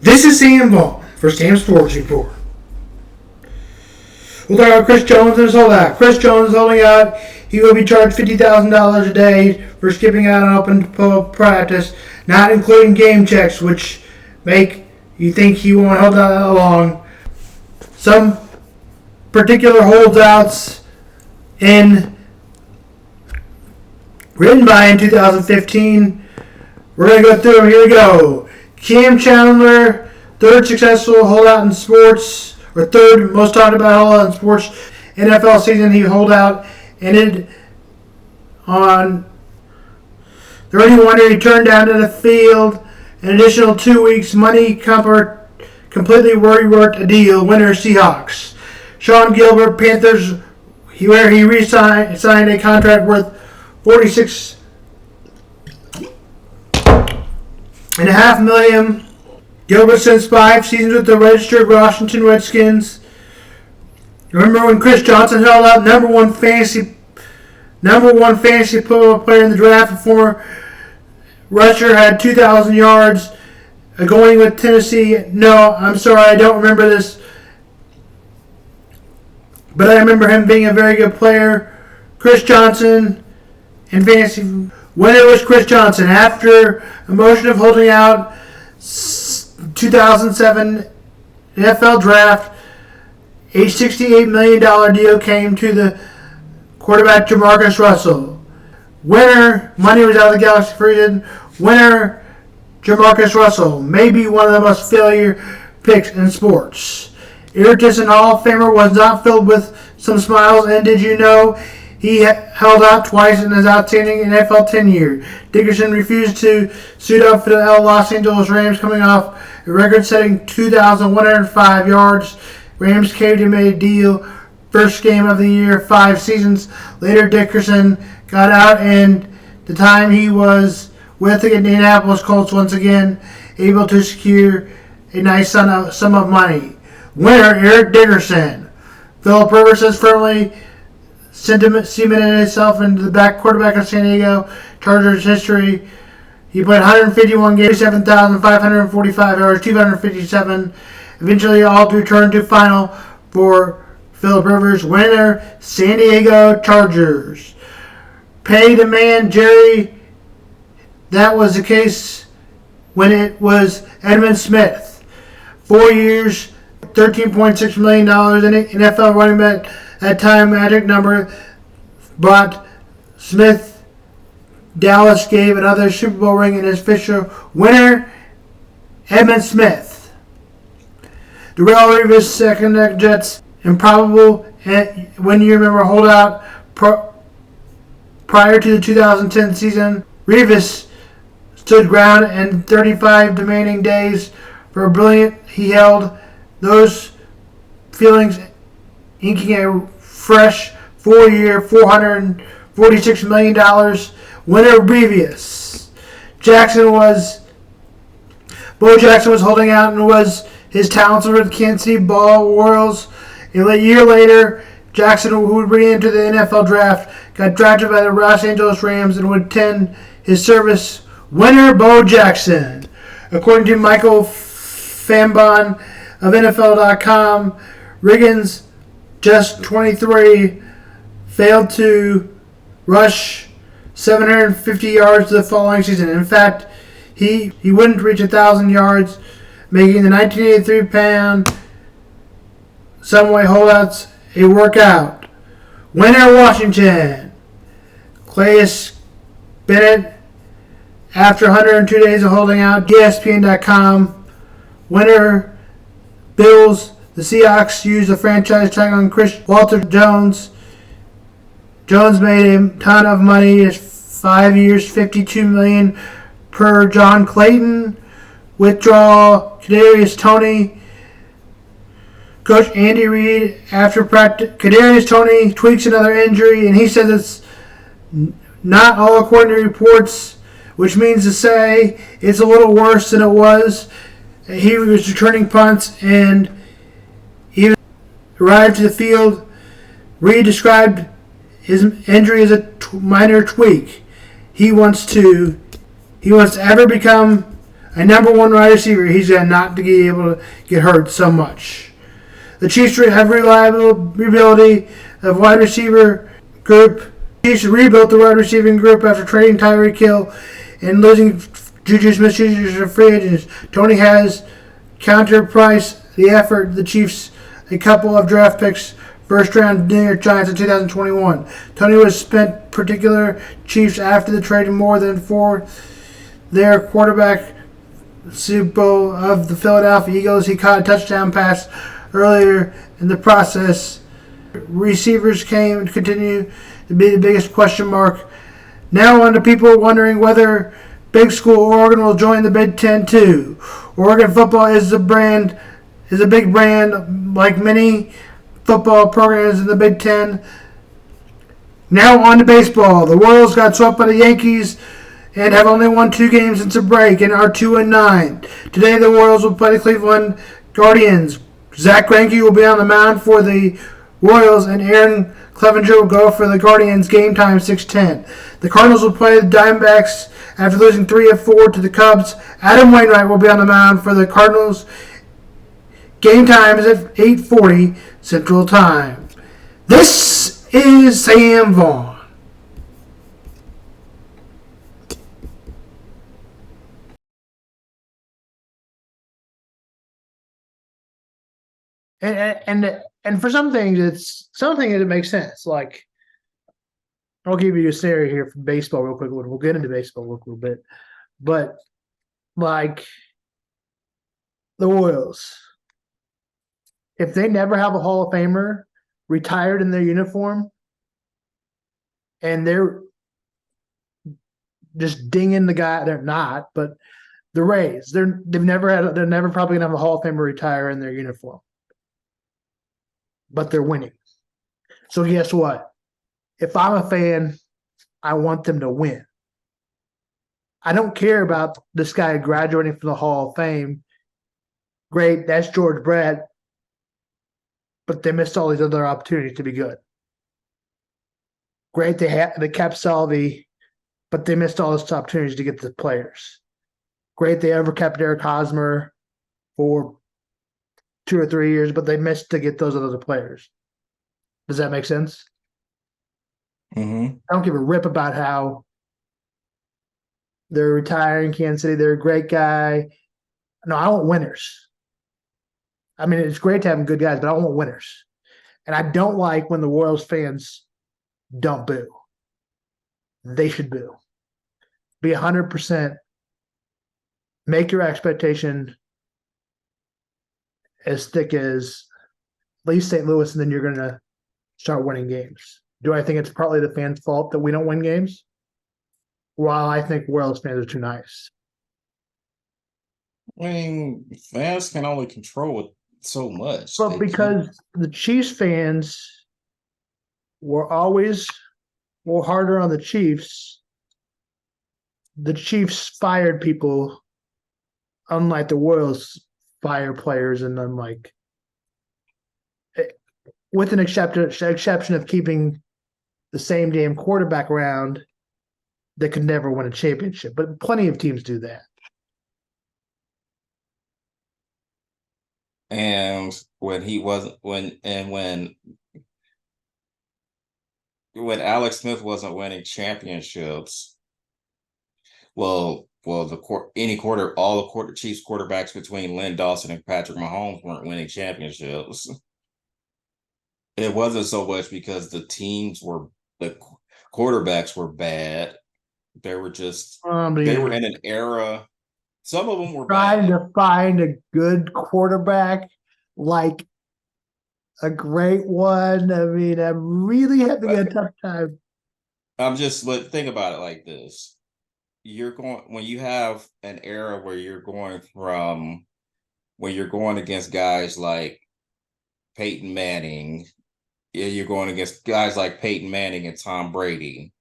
This is Sam Vaughn for Sam Sports Report. We'll talk about Chris Jones and his holdout. Chris Jones is holding out. He will be charged $50,000 a day for skipping out on open practice, not including game checks, which make you think he won't hold out that long. Some particular holdouts written by in 2015. We're going to go through them. Here we go. Cam Chandler, third successful holdout in sports, or third most talked about holdout in sports NFL season. He holdout ended on 31. He turned down to the field an additional 2 weeks. Money completely reworked a deal. Winner Seahawks. Sean Gilbert, Panthers, where he signed a contract worth $46.5 million. Gilbert since 5 seasons with the registered Washington Redskins. Remember when Chris Johnson held out number one fantasy football player in the draft? A former rusher had 2,000 yards going with Tennessee. No, I'm sorry, I don't remember this. But I remember him being a very good player. Chris Johnson in fantasy. Winner was Chris Johnson. After a motion of holding out 2007 NFL draft, a $68 million deal came to the quarterback Jamarcus Russell. Winner, money was out of the galaxy for reason. Winner, Jamarcus Russell, maybe one of the most failure picks in sports. Iridescent Hall of Famer was not filled with some smiles, and did you know he held out twice in his outstanding NFL tenure? Dickerson refused to suit up for the Los Angeles Rams, coming off a record-setting 2,105 yards. Rams caved and made a deal. First game of the year, 5 seasons later, Dickerson got out, and the time he was with the Indianapolis Colts once again, able to secure a nice sum of money. Winner, Eric Dickerson. Philip Rivers has firmly cemented himself into the back quarterback of San Diego Chargers history. He played 151 games, 7,545 yards, 257. Eventually, all to return to final for Philip Rivers. Winner, San Diego Chargers. Pay the man, Jerry. That was the case when it was Edmund Smith. 4 years, $13.6 million in NFL running back. That time, magic number brought Smith. Dallas gave another Super Bowl ring in his official. Winner, Edmund Smith. Darrelle Revis, second Jets. Improbable. When you remember holdout prior to the 2010 season, Revis stood ground in 35 demanding days for a brilliant. He held those feelings, inking a fresh 4-year, $446 million. Winner Revis. Bo Jackson was holding out and was his talents with the Kansas City Royals. A year later, Jackson, who would re-enter the NFL draft, got drafted by the Los Angeles Rams and would attend his service. Winner Bo Jackson. According to Michael Fambon of NFL.com, Riggins, just 23, failed to rush 750 yards the following season. In fact, he wouldn't reach 1,000 yards, making the 1983 Subway holdouts a workout. Winner Washington. Clay Bennett, after 102 days of holding out, ESPN.com. Winner Bills. The Seahawks used the franchise tag on Walter Jones. Jones made a ton of money. 5 years, $52 million per John Clayton. Withdrawal, Kadarius Toney. Coach Andy Reid, after practice, Kadarius Toney tweaks another injury, and he says it's not all according to reports, which means to say it's a little worse than it was. He was returning punts, and he arrived to the field. Reid described his injury as a minor tweak. He wants to ever become a number one wide receiver. He's got not to be able to get hurt so much. The Chiefs have reliability of wide receiver group. The Chiefs rebuilt the wide receiving group after trading Tyreek Hill and losing Juju Smith-Schuster to free agents. Tony has counterpriced the effort. The Chiefs a couple of draft picks, first round New York Giants in 2021. Tony was spent particular Chiefs after the trading more than for their quarterback Super Bowl of the Philadelphia Eagles. He caught a touchdown pass earlier in the process. Receivers continue to be the biggest question mark. Now on to people wondering whether big school Oregon will join the Big Ten too. Oregon football is a big brand like many football programs in the Big Ten. Now on to baseball. The Royals got swept by the Yankees and have only won 2 games since a break and are 2-9. Today the Royals will play the Cleveland Guardians. Zach Greinke will be on the mound for the Royals and Aaron Clevenger will go for the Guardians. Game time 6:10. The Cardinals will play the Diamondbacks after losing 3 of 4 to the Cubs. Adam Wainwright will be on the mound for the Cardinals. Game time is at 8:40 Central Time. This is Sam Vaughn. And for some things, it makes sense. Like, I'll give you a scenario here for baseball real quick. We'll get into baseball real little bit, but like the Royals, if they never have a Hall of Famer retired in their uniform, and they're just dinging the guy, they're not, but the Rays, they're never probably gonna have a Hall of Famer retire in their uniform. But they're winning. So guess what? If I'm a fan, I want them to win. I don't care about this guy graduating from the Hall of Fame. Great, that's George Brett. But they missed all these other opportunities to be good. Great, they kept Salvi, but they missed all those opportunities to get the players. Great, they ever kept Eric Hosmer for 2 or 3 years, but they missed to get those other players. Does that make sense? Mm-hmm. I don't give a rip about how they're retiring Kansas City. They're a great guy. No, I want winners. I mean, it's great to have good guys, but I want winners. And I don't like when the Royals fans don't boo. They should boo. Be 100%. Make your expectation as thick as at least St. Louis, and then you're going to start winning games. Do I think it's partly the fans' fault that we don't win games? Well, I think Royals fans are too nice. I mean, fans can only control it so much. But because the Chiefs fans were always more harder on the Chiefs fired people, unlike the Royals fire players, and unlike, with an exception of keeping the same damn quarterback around that could never win a championship. But plenty of teams do that. And when Alex Smith wasn't winning championships, all the Chiefs quarterbacks between Lynn Dawson and Patrick Mahomes weren't winning championships. It wasn't so much because the quarterbacks were bad. They were just they were in an era. Some of them were trying bad. to find a good quarterback, like a great one. I mean, I'm really having a tough time. Think about it like this. When you have an era where you're going against guys like Peyton Manning, you're going against guys like Peyton Manning and Tom Brady.